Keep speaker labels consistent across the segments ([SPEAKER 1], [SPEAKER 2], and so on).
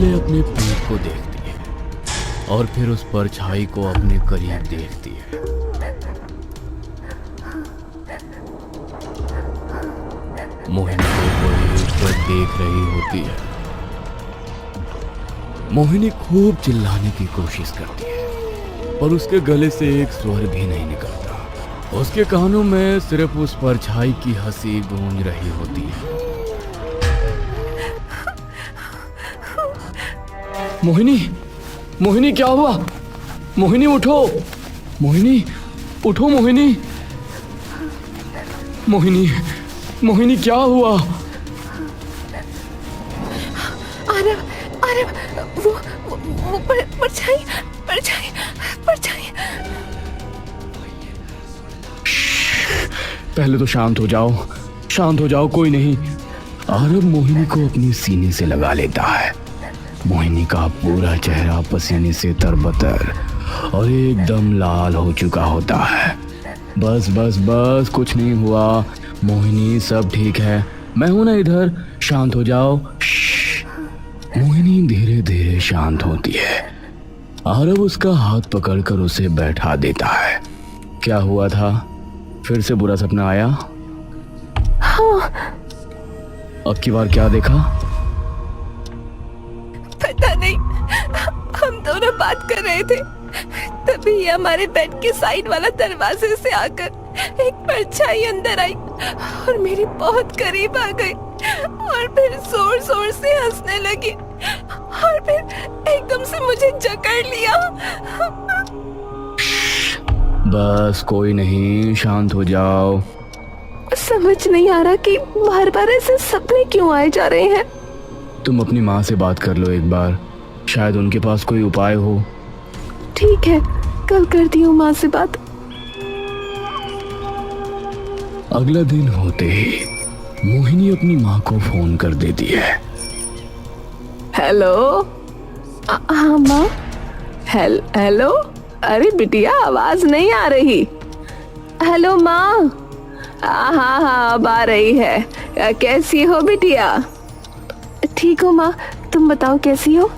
[SPEAKER 1] पहले अपने पेट को देखती है और फिर उस परछाई को अपने करीब देखती है। मोहिनी को वो एकटक देख रही होती है। मोहिनी खूब चिल्लाने की कोशिश करती है पर उसके गले से एक स्वर भी नहीं निकलता। उसके कानों में सिर्फ उस परछाई की हंसी गूंज रही होती है। मोहिनी, मोहिनी क्या हुआ? मोहिनी उठो, मोहिनी उठो, मोहिनी, मोहिनी, मोहिनी क्या हुआ?
[SPEAKER 2] आरव, आरव, वो परछाई, परछाई, परछाई।
[SPEAKER 1] पहले तो शांत हो जाओ, शांत हो जाओ, कोई नहीं। आरव मोहिनी को अपनी सीने से लगा लेता है। मोहिनी का पूरा चेहरा पसीने से तरबतर और एकदम लाल हो चुका होता है। बस बस बस, कुछ नहीं हुआ मोहिनी, सब ठीक है, मैं हूं ना इधर, शांत हो जाओ। मोहिनी धीरे धीरे शांत होती है। आरव उसका हाथ पकड़कर उसे बैठा देता है। क्या हुआ था? फिर से बुरा सपना आया?
[SPEAKER 2] हाँ।
[SPEAKER 1] अब की बार क्या देखा?
[SPEAKER 2] पता नहीं, हम दोनों बात कर रहे थे, तभी हमारे बेड के साइड वाला दरवाजे से आकर एक परछाई अंदर आई और मेरे बहुत करीब आ गई और फिर जोर जोर से हंसने लगी और फिर एकदम से मुझे जकड़ लिया।
[SPEAKER 1] बस कोई नहीं, शांत हो जाओ।
[SPEAKER 2] समझ नहीं आ रहा कि बार बार ऐसे सपने क्यों आए जा रहे हैं।
[SPEAKER 1] तुम अपनी माँ से बात कर लो एक बार, शायद उनके पास कोई उपाय हो।
[SPEAKER 2] ठीक है, कल करती हूँ माँ से बात।
[SPEAKER 1] अगला दिन होते ही मोहिनी अपनी माँ को फोन कर देती है।
[SPEAKER 2] हेलो। हाँ माँ। हेलो। अरे बिटिया, आवाज नहीं आ रही। हेलो माँ। हाँ हाँ हाँ, अब आ रही है। कैसी हो बिटिया? ठीक हो माँ, तुम बताओ कैसी हो?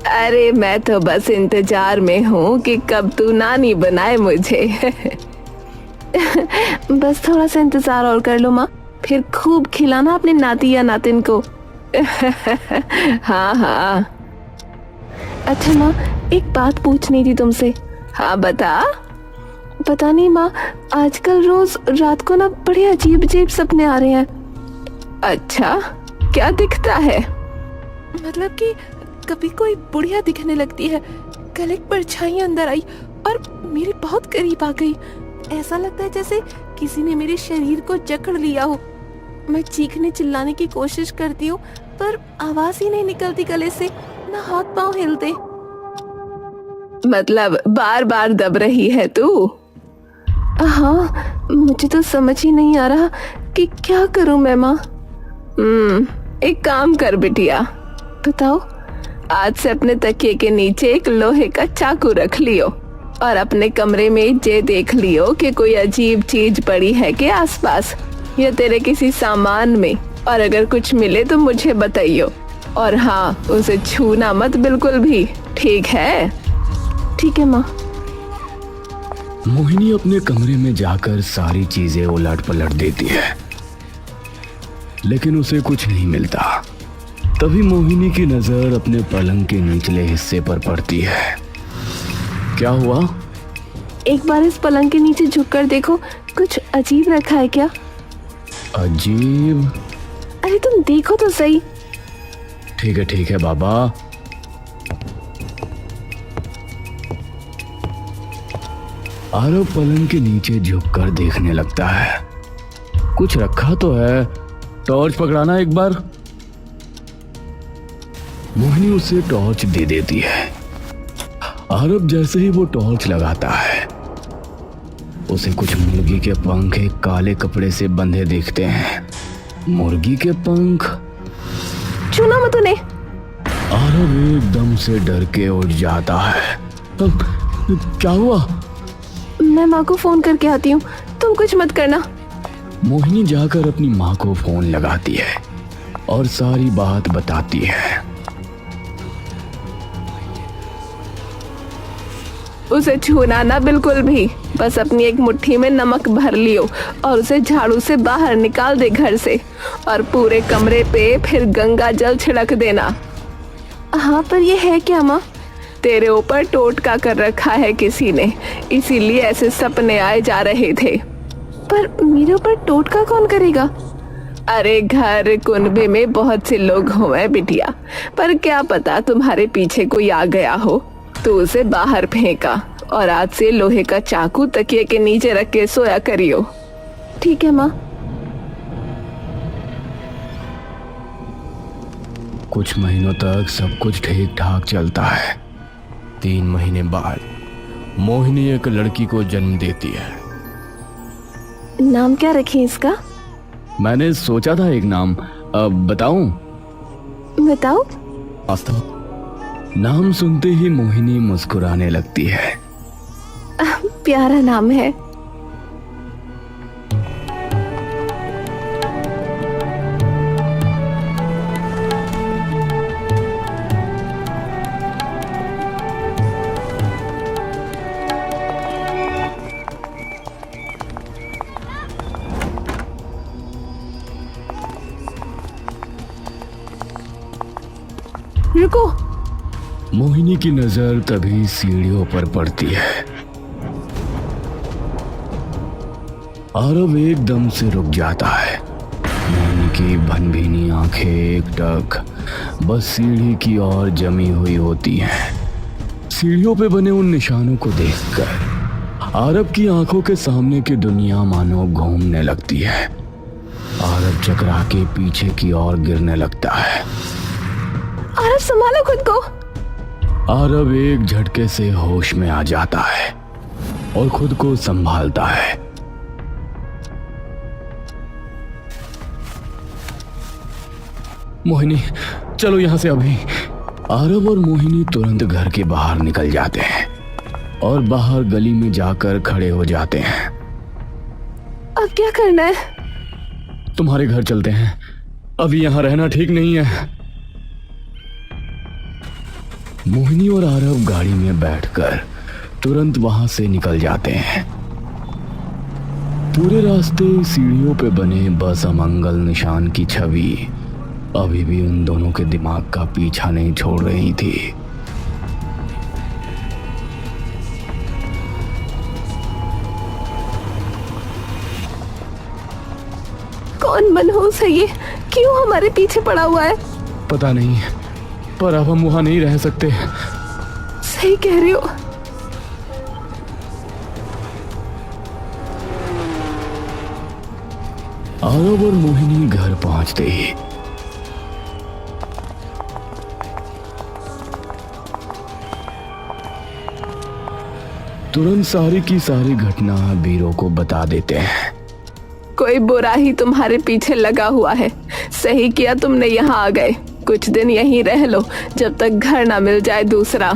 [SPEAKER 2] अरे मैं तो बस इंतजार में हूँ कि कब तू नानी बनाए मुझे। बस थोड़ा सा इंतजार और कर लो माँ, फिर खूब खिलाना अपने नाती या नातिन को। हाँ हाँ। अच्छा माँ, एक बात पूछनी थी तुमसे। हाँ बता। पता नहीं माँ, आजकल रोज रात को ना बड़े अजीब अजीब सपने आ रहे हैं। अच्छा, क्या दिखता है? मतलब कि कभी कोई बुढ़िया दिखने लगती है, कल एक परछाई अंदर आई और मेरे बहुत करीब आ गई। ऐसा लगता है जैसे किसी ने मेरे शरीर को जकड़ लिया हो। मैं चीखने चिल्लाने की कोशिश करती हूँ पर आवाज ही नहीं निकलती गले से, ना हाथ पांव हिलते। मतलब बार बार दब रही है तू? हाँ, मुझे तो समझ ही नहीं आ रहा कि क्या करूं मैं माँ। एक काम कर बिटिया। बताओ। आज से अपने तकिए के नीचे एक लोहे का चाकू रख लियो और अपने कमरे में ये देख लियो कि कोई अजीब चीज पड़ी है के आसपास या तेरे किसी सामान में, और अगर कुछ मिले तो मुझे बताइयो। और हाँ, उसे छूना मत बिल्कुल भी, ठीक है? ठीक है माँ।
[SPEAKER 1] मोहिनी अपने कमरे में जाकर सारी चीजें उलट पलट देती है लेकिन उसे कुछ नहीं मिलता। तभी मोहिनी की नजर अपने पलंग के निचले हिस्से पर पड़ती है। क्या हुआ?
[SPEAKER 2] एक बार इस पलंग के नीचे झुककर देखो, कुछ अजीब रखा है क्या?
[SPEAKER 1] अजीब?
[SPEAKER 2] अरे तुम देखो तो सही।
[SPEAKER 1] ठीक है बाबा। आरव पलंग के नीचे झुककर देखने लगता है। कुछ रखा तो है, टॉर्च पकड़ाना एक बार। मोहिनी उसे टॉर्च दे देती है। आरव जैसे ही वो टॉर्च लगाता है, उसे कुछ मुर्गी के पंख एक काले कपड़े से बंधे दिखते हैं। मुर्गी के पंख?
[SPEAKER 2] छूना मत उन्हें।
[SPEAKER 1] आरव एकदम से डर के उठ जाता है। क्या हुआ?
[SPEAKER 2] मैं माँ को फोन करके आती हूँ, तुम कुछ मत करना।
[SPEAKER 1] मोहिनी जाकर अपनी माँ को फोन लगाती है और सारी बात बताती है।
[SPEAKER 2] उसे छूना ना बिल्कुल भी। बस अपनी एक मुट्ठी में नमक भर लियो और उसे झाड़ू से बाहर निकाल दे घर से, और पूरे कमरे पे फिर गंगा जल छिड़क देना। हाँ, पर ये है क्या माँ? तेरे ऊपर टोटका कर रखा है किसी ने, इसीलिए ऐसे सपने आए जा रहे थे। पर मेरे ऊपर टोटका कौन करेगा? अरे घर कुनबे में बहुत से लोग हुए बिटिया, पर क्या पता तुम्हारे पीछे कोई आ गया हो तो उसे बाहर फेंका, और आज से लोहे का चाकू तकिए के नीचे रख के सोया करियो। ठीक है माँ।
[SPEAKER 1] कुछ महीनों तक सब कुछ ठीक ठाक चलता है। 3 महीने बाद मोहिनी एक लड़की को जन्म देती है।
[SPEAKER 2] नाम क्या रखें इसका?
[SPEAKER 1] मैंने सोचा था एक नाम, अब बताऊं?
[SPEAKER 2] बताओ।
[SPEAKER 1] आस्था। नाम सुनते ही मोहिनी मुस्कुराने लगती है।
[SPEAKER 2] प्यारा नाम है। रुको।
[SPEAKER 1] मोहिनी की नजर तभी सीढ़ियों पर पड़ती है। आरव एकदम से रुक जाता है। मोहिनी की भनभीनी आंखें एकटक बस सीढ़ी की ओर जमी हुई होती हैं। सीढ़ियों पे बने उन निशानों को देखकर आरव की आंखों के सामने की दुनिया मानो घूमने लगती है। आरव चकरा के पीछे की ओर गिरने लगता है।
[SPEAKER 2] आरव, संभालो खुद को।
[SPEAKER 1] आरव एक झटके से होश में आ जाता है और खुद को संभालता है। मोहिनी, चलो यहां से अभी। आरव और मोहिनी तुरंत घर के बाहर निकल जाते हैं और बाहर गली में जाकर खड़े हो जाते हैं।
[SPEAKER 2] अब क्या करना है?
[SPEAKER 1] तुम्हारे घर चलते हैं, अभी यहां रहना ठीक नहीं है। मोहिनी और आरव गाड़ी में बैठकर तुरंत वहां से निकल जाते हैं। पूरे रास्ते सीढ़ियों पे बने बस अमंगल निशान की छवि अभी भी उन दोनों के दिमाग का पीछा नहीं छोड़ रही थी।
[SPEAKER 2] कौन मनहूस है ये? क्यों हमारे पीछे पड़ा हुआ है?
[SPEAKER 1] पता नहीं, पर अब हम वहां नहीं रह सकते।
[SPEAKER 2] सही कह रहे हो।
[SPEAKER 1] आरव और मोहिनी घर पहुंचते ही तुरंत सारी की सारी घटना बीरो को बता देते हैं।
[SPEAKER 2] कोई बुरा ही तुम्हारे पीछे लगा हुआ है। सही किया तुमने यहाँ आ गए। कुछ दिन यहीं रह लो जब तक घर ना मिल जाए दूसरा।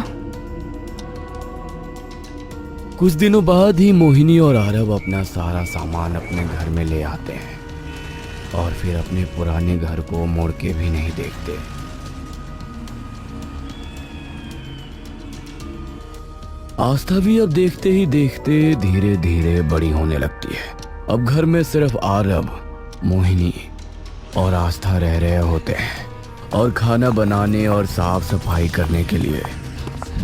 [SPEAKER 1] कुछ दिनों बाद ही मोहिनी और आरव अपना सारा सामान अपने घर में ले आते हैं और फिर अपने पुराने घर को मुड़ के भी नहीं देखते। आस्था भी अब देखते ही देखते धीरे धीरे बड़ी होने लगती है। अब घर में सिर्फ आरव, मोहिनी और आस्था रह रहे होते हैं और खाना बनाने और साफ सफाई करने के लिए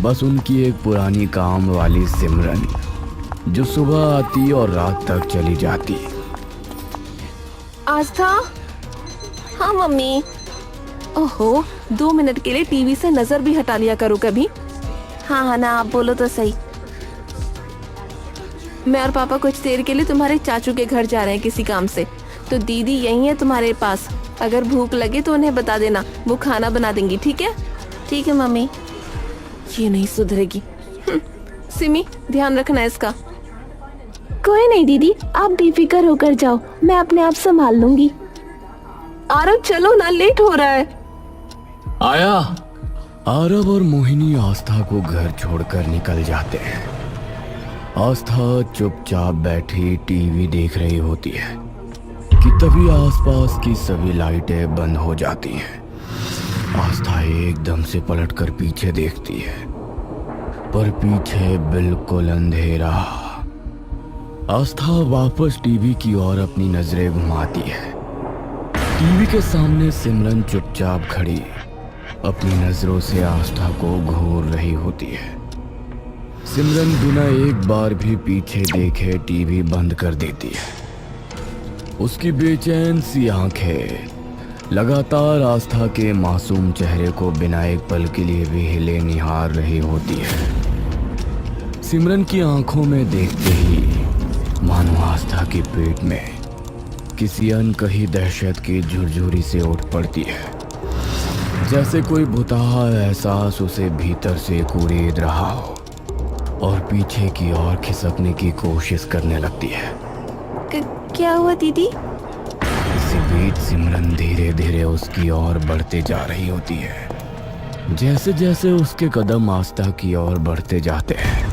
[SPEAKER 1] बस उनकी एक पुरानी काम वाली सिमरन, जो सुबह आती और रात तक चली जाती।
[SPEAKER 2] आस्था। हाँ मम्मी। ओहो, 2 मिनट के लिए टीवी से नजर भी हटा लिया करो कभी। हाँ हाँ ना, आप बोलो तो सही। मैं और पापा कुछ देर के लिए तुम्हारे चाचू के घर जा रहे हैं किसी काम से, तो दीदी यहीं है तुम्हारे पास। अगर भूख लगे तो उन्हें बता देना, वो खाना बना देंगी। ठीक है? ठीक है मम्मी। ये नहीं सुधरेगी। सिमी, ध्यान रखना इसका। कोई नहीं दीदी, आप बेफिक्र होकर जाओ, मैं अपने आप संभाल लूंगी। आरव चलो ना, लेट हो रहा है।
[SPEAKER 1] आया। आरव और मोहिनी आस्था को घर छोड़कर निकल जाते हैं। आस्था चुपचाप बैठी टीवी देख रही होती है कि तभी आसपास की सभी लाइटें बंद हो जाती हैं। आस्था एकदम से पलटकर पीछे देखती है, पर पीछे बिल्कुल अंधेरा। आस्था वापस टीवी की ओर अपनी नजरें घुमाती है। टीवी के सामने सिमरन चुपचाप खड़ी अपनी नजरों से आस्था को घूर रही होती है। सिमरन बिना एक बार भी पीछे देखे टीवी बंद कर देती है। उसकी बेचैन सी आंखें लगातार आस्था के मासूम चेहरे को बिना एक पल के लिए भी हिले निहार रही होती है। सिमरन की आंखों में देखते ही मानो आस्था के पेट में किसी अनकही दहशत की झुरझुरी से उठ पड़ती है, जैसे कोई भुताहा एहसास उसे भीतर से कुरेद रहा हो और पीछे की ओर खिसकने की कोशिश करने लगती है।
[SPEAKER 2] क्या हुआ दीदी?
[SPEAKER 1] इसी बीच सिमरन धीरे धीरे उसकी ओर बढ़ते जा रही होती है। जैसे जैसे उसके कदम आस्था की ओर बढ़ते जाते हैं,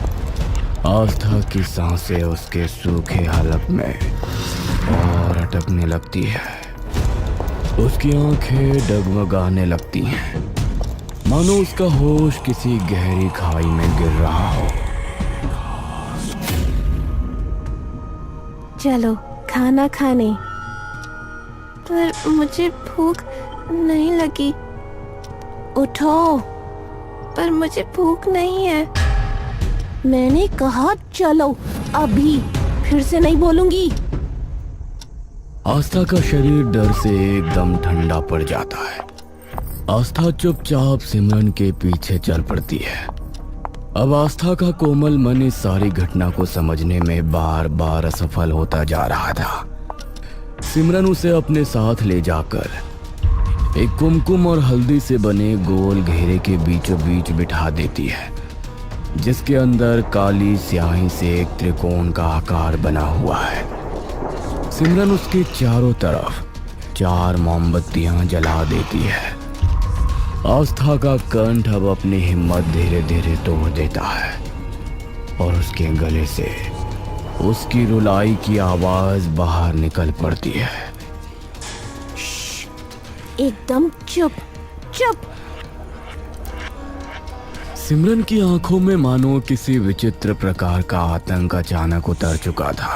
[SPEAKER 1] आस्था की सांसें उसके सूखे हलक में और अटकने लगती है। उसकी आंखें डगमगाने लगती हैं, मानो उसका होश किसी गहरी खाई में गिर रहा हो।
[SPEAKER 2] चलो खाना खाने। पर मुझे भूख नहीं लगी। उठो। पर मुझे भूख नहीं है। मैंने कहा चलो अभी, फिर से नहीं बोलूंगी।
[SPEAKER 1] आस्था का शरीर डर से एकदम ठंडा पड़ जाता है। आस्था चुपचाप सिमरन के पीछे चल पड़ती है। अब आस्था का कोमल मन इस सारी घटना को समझने में बार बार असफल होता जा रहा था। सिमरन उसे अपने साथ ले जाकर एक कुमकुम और हल्दी से बने गोल घेरे के बीचों बीच बिठा देती है, जिसके अंदर काली स्याही से एक त्रिकोण का आकार बना हुआ है। सिमरन उसके चारों तरफ 4 मोमबत्तियां जला देती है। आस्था का कंठ अब अपनी हिम्मत धीरे धीरे तोड़ देता है और उसके गले से उसकी रुलाई की आवाज बाहर निकल पड़ती है।
[SPEAKER 2] एकदम चुप चुप।
[SPEAKER 1] सिमरन की आंखों में मानो किसी विचित्र प्रकार का आतंक अचानक उतर चुका था।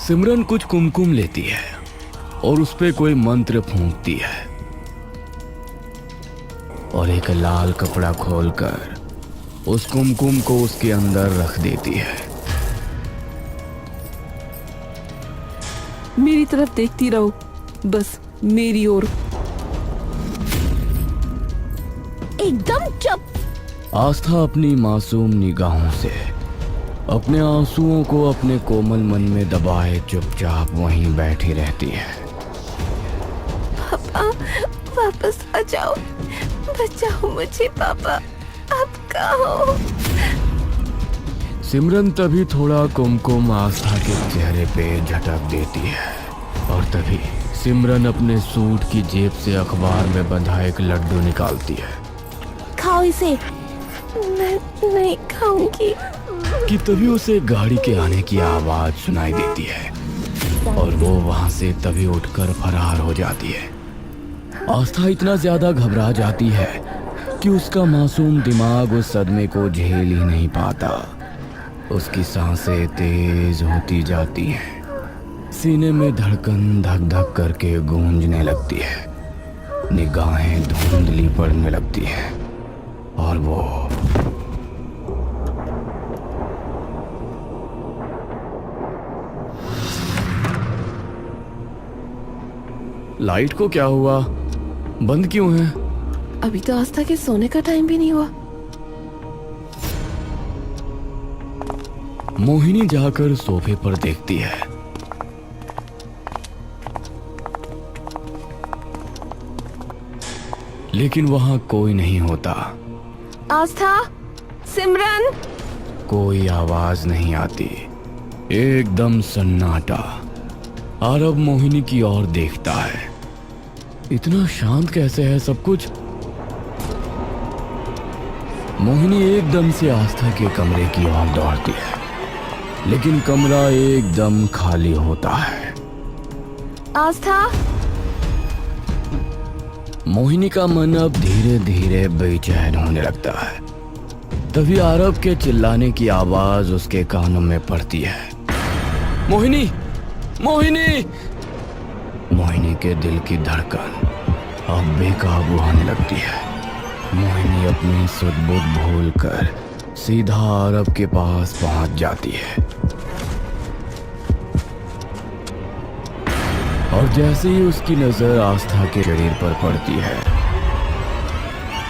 [SPEAKER 1] सिमरन कुछ कुमकुम लेती है और उस पे कोई मंत्र फूंकती है और एक लाल कपड़ा खोलकर उस कुमकुम को उसके अंदर रख देती है।
[SPEAKER 3] मेरी तरफ देखती रहो, बस मेरी ओर।
[SPEAKER 2] एकदम चुप।
[SPEAKER 1] आस्था अपनी मासूम निगाहों से अपने आंसुओं को अपने कोमल मन में दबाए चुपचाप वहीं बैठी रहती है।
[SPEAKER 2] पापा वापस आ जाओ, बचाओ मुझे पापा, आप कहाँ हो?
[SPEAKER 1] सिमरन तभी थोड़ा कुमकुम आस्था के चेहरे पे झटक देती है और तभी सिमरन अपने सूट की जेब से अखबार में बंधा एक लड्डू निकालती है।
[SPEAKER 2] खाओ इसे। मैं नहीं खाऊंगी।
[SPEAKER 1] कि तभी उसे गाड़ी के आने की आवाज सुनाई देती है और वो वहां से तभी उठकर फरार हो जाती है। आस्था इतना ज्यादा घबरा जाती है कि उसका मासूम दिमाग उस सदमे को झेल ही नहीं पाता। उसकी सांसें तेज होती जाती हैं, सीने में धड़कन धक धक करके गूंजने लगती है, निगाहें धुंधली पड़ने लगती हैं और वो लाइट को क्या हुआ? बंद क्यों है?
[SPEAKER 2] अभी तो आस्था के सोने का टाइम भी नहीं हुआ।
[SPEAKER 1] मोहिनी जाकर सोफे पर देखती है। लेकिन वहां कोई नहीं होता।
[SPEAKER 2] आस्था, सिमरन।
[SPEAKER 1] कोई आवाज नहीं आती। एकदम सन्नाटा। आरव मोहिनी की ओर देखता है। इतना शांत कैसे है सब कुछ? मोहिनी एकदम से आस्था के कमरे की ओर दौड़ती है, लेकिन कमरा एकदम खाली होता है।
[SPEAKER 2] आस्था।
[SPEAKER 1] मोहिनी का मन अब धीरे धीरे बेचैन होने लगता है। तभी आरब के चिल्लाने की आवाज उसके कानों में पड़ती है। मोहिनी, मोहिनी! मोहिनी के दिल की धड़कन अब बेकाबू आने लगती है। मोहिनी अपनी सुध-बुध भूलकर सीधा आरब के पास पहुंच जाती है और जैसे ही उसकी नजर आस्था के शरीर पर पड़ती है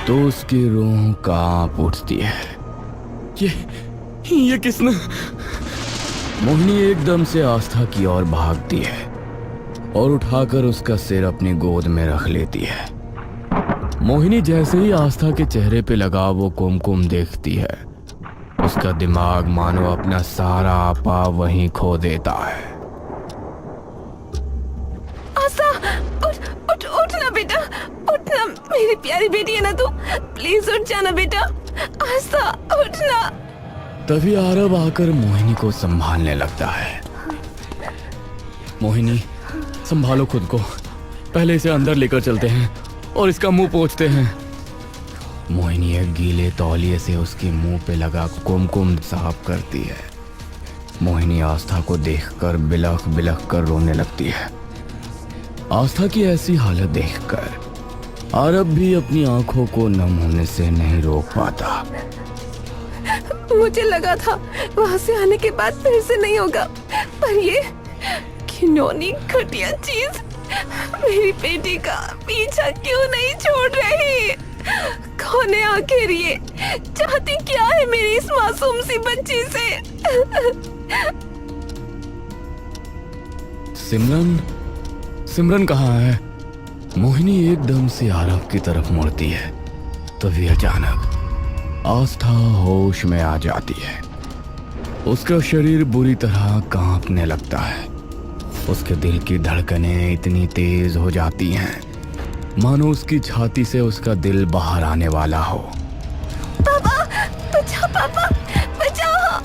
[SPEAKER 1] तो उसकी रूह कांप उठती है। ये किसने? मोहिनी एकदम से आस्था की ओर भागती है और उठाकर उसका सिर अपनी गोद में रख लेती है। मोहिनी जैसे ही आस्था के चेहरे पे लगा वो कुमकुम देखती है, उसका दिमाग मानो अपना सारा आपा वहीं खो देता है।
[SPEAKER 2] आस्था, उठ उठ ना बेटा, उठ ना, मेरी प्यारी बेटी है ना तू, प्लीज उठ जाना बेटा। आस्था, उठ ना।
[SPEAKER 1] तभी आरब आकर मोहिनी को संभालने लगता है। मोहिनी, संभालो खुद को, पहले इसे अंदर लेकर चलते हैं और इसका मुंह पोंछते हैं। मोहिनी एक गीले तौलिए से उसके मुंह पे लगा कुमकुम साफ करती है। मोहिनी आस्था को देखकर बिलख बिलख कर रोने लगती है। आस्था की ऐसी हालत देखकर आरब भी अपनी आंखों को नम होने से नहीं रोक पाता।
[SPEAKER 2] मुझे लगा था वहां से आने के बाद फिर से नहीं होगा, पर ये घिनौनी घटिया चीज मेरी बेटी का पीछा क्यों नहीं छोड़ रही? कौन है आखिर ये? चाहती क्या है मेरी इस मासूम सी बच्ची से?
[SPEAKER 1] सिमरन कहाँ है? मोहिनी एकदम से आरब की तरफ मुड़ती है। तभी अचानक आस्था होश में आ जाती है। उसका शरीर बुरी तरह कांपने लगता है। उसके दिल की धड़कनें इतनी तेज हो जाती हैं मानो उसकी छाती से उसका दिल बाहर आने वाला हो।
[SPEAKER 2] पापा, बचाओ पापा, बचाओ!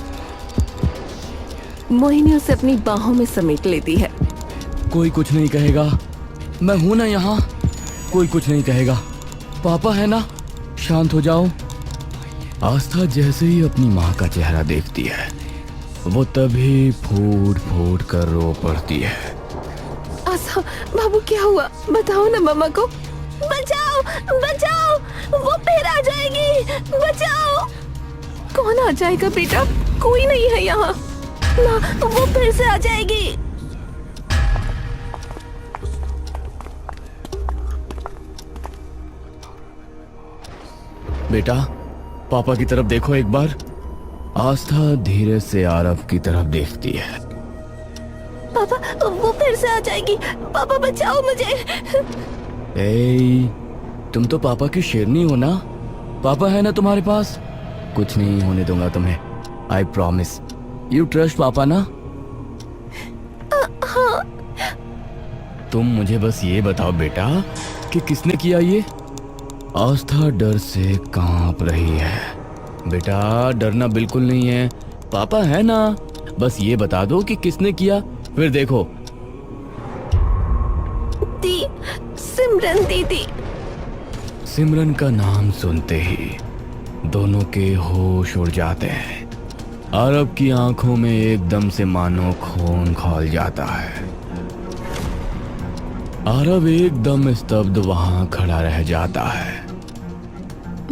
[SPEAKER 2] मोहिनी उसे अपनी बाहों में समेट लेती है।
[SPEAKER 1] कोई कुछ नहीं कहेगा, मैं हूं ना यहाँ, कोई कुछ नहीं कहेगा। पापा है ना, शांत हो जाओ। आस्था जैसे ही अपनी माँ का चेहरा देखती है वो तभी फूट फूट कर रो पड़ती है।
[SPEAKER 2] आस्था, बाबू क्या हुआ? बताओ ना मम्मा को। बचाओ, बचाओ, वो फिर आ जाएगी, बचाओ! कौन आ जाएगा बेटा? कोई नहीं है यहाँ ना, वो फिर से आ जाएगी।
[SPEAKER 1] बेटा, पापा की तरफ देखो एक बार। आस्था धीरे से आरब की तरफ देखती है।
[SPEAKER 2] पापा, वो फिर से आ जाएगी, पापा बचाओ मुझे।
[SPEAKER 1] तुम तो पापा की शेरनी हो ना? पापा है ना तुम्हारे पास? कुछ नहीं होने दूंगा तुम्हें, आई प्रॉमिस। यू ट्रस्ट पापा ना?
[SPEAKER 2] हाँ।
[SPEAKER 1] तुम मुझे बस ये बताओ बेटा कि किसने किया ये? आस्था डर से कांप रही है। बेटा, डरना बिल्कुल नहीं है, पापा है ना, बस ये बता दो कि किसने किया, फिर देखो।
[SPEAKER 2] सिमरन दीदी।
[SPEAKER 1] सिमरन का नाम सुनते ही दोनों के होश उड़ जाते हैं। आरब की आंखों में एकदम से मानो खून खौल जाता है। आरब एकदम स्तब्ध वहां खड़ा रह जाता है।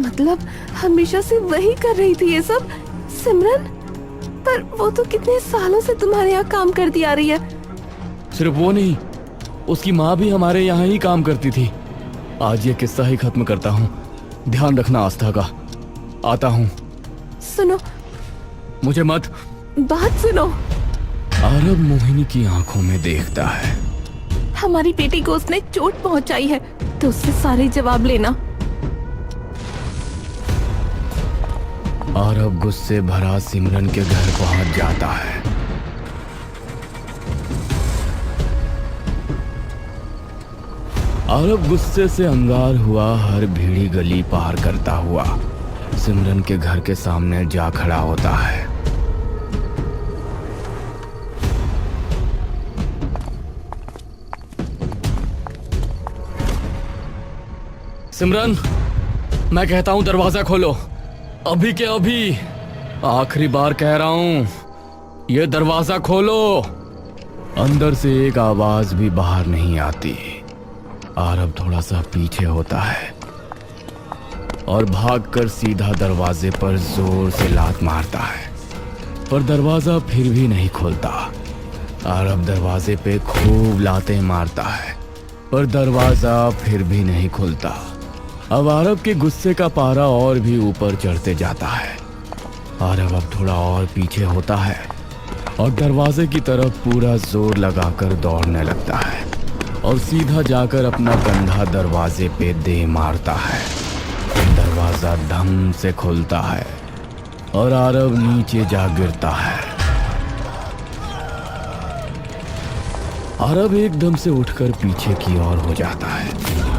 [SPEAKER 2] मतलब हमेशा से वही कर रही थी ये सब सिमरन? पर वो तो कितने सालों से तुम्हारे यहाँ काम करती आ रही है।
[SPEAKER 1] सिर्फ वो नहीं, उसकी माँ भी हमारे यहाँ ही काम करती थी। आज ये किस्सा ही खत्म करता हूँ, ध्यान रखना आस्था का। आता हूँ।
[SPEAKER 2] सुनो,
[SPEAKER 1] मुझे मत।
[SPEAKER 2] बात सुनो।
[SPEAKER 1] आरब मोहिनी की आंखों में देखता है।
[SPEAKER 2] हमारी बेटी को उसने चोट पहुंचाई है तो उससे सारे जवाब लेना।
[SPEAKER 1] आरब गुस्से भरा सिमरन के घर पहुंच जाता है। आरब गुस्से से अंगार हुआ हर भीड़ी गली पार करता हुआ सिमरन के घर के सामने जा खड़ा होता है। सिमरन, मैं कहता हूं दरवाजा खोलो। अभी के अभी, आखिरी बार कह रहा हूं, ये दरवाजा खोलो। अंदर से एक आवाज भी बाहर नहीं आती। आरब थोड़ा सा पीछे होता है और भागकर सीधा दरवाजे पर जोर से लात मारता है, पर दरवाजा फिर भी नहीं खुलता। आरब दरवाजे पे खूब लातें मारता है, पर दरवाजा फिर भी नहीं खुलता। अब आरब के गुस्से का पारा और भी ऊपर चढ़ते जाता है। आरब अब थोड़ा और पीछे होता है और दरवाजे की तरफ पूरा जोर लगाकर दौड़ने लगता है और सीधा जाकर अपना कंधा दरवाजे पे दे मारता है। दरवाजा धम से खुलता है और आरब नीचे जा गिरता है। आरब एकदम से उठकर पीछे की ओर हो जाता है